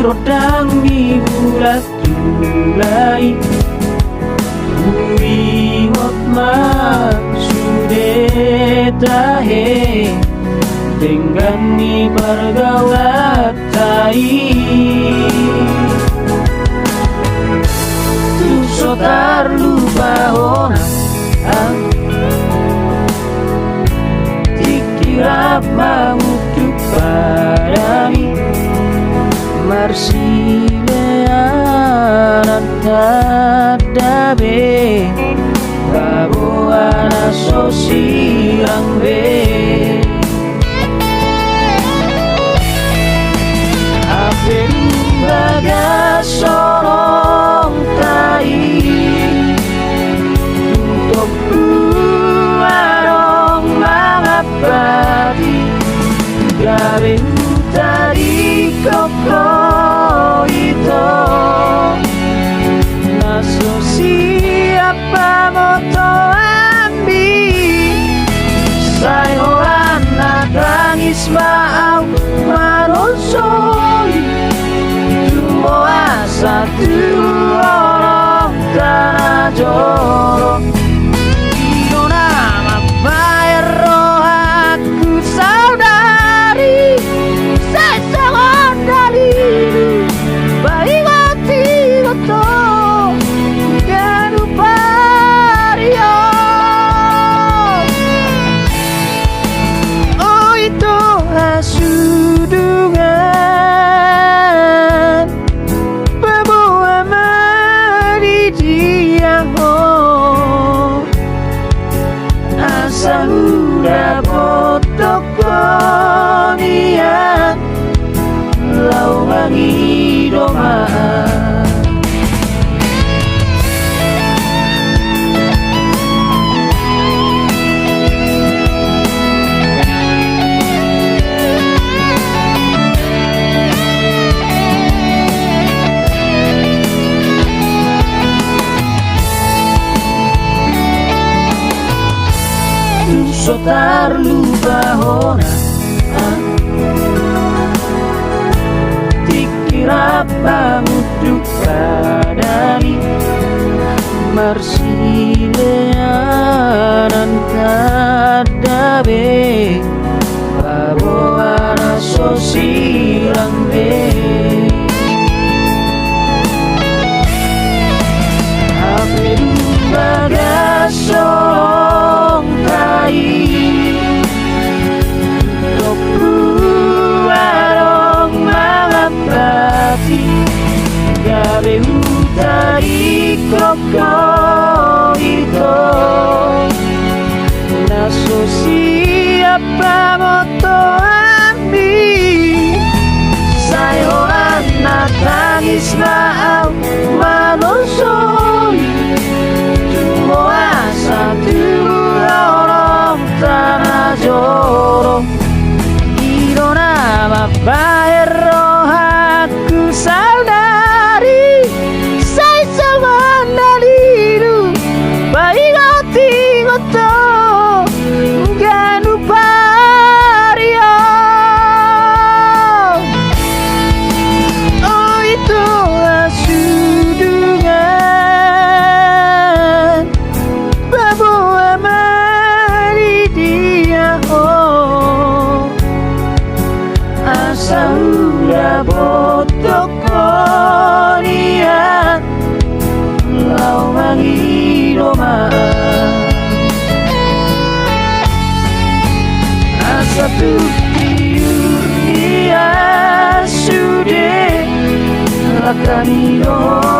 rodang bulat tulai Uingot maksudetahe dengan ni pergaulat tai tu sotar lupa hona dikirap mengutuk padami marsileanan tadabe babuana sosirang be aperu baga sorong tai untuk warong mangapati gawe tadi koko itu naso siapa moto ambi sayoran nangis maau maronsoi dua satu orang tanah jorok ino nama bayar roh aku saudari sesangon dari baik hati betul jangan lupa dia oh itu hasudungan bawa mari dia oh asa udah botok konian lau mangi doma sotar lupa hona dikirap mengutuk padani marsileanan tadabe babuana sosirang be aperu baga sorong tai warong mangapati gawe utari koko itu naso siapa moto ambi sayoran nangis maau manonsoi cuma satu orang tanah jorong ino nama bayar roh aku saudari saya sama naliru baik hati betul jangan lupa dia oh itu hasudungan bawa mari dia oh asa udah botok konian lau mangi doma asa tukiu dia sude lakani doma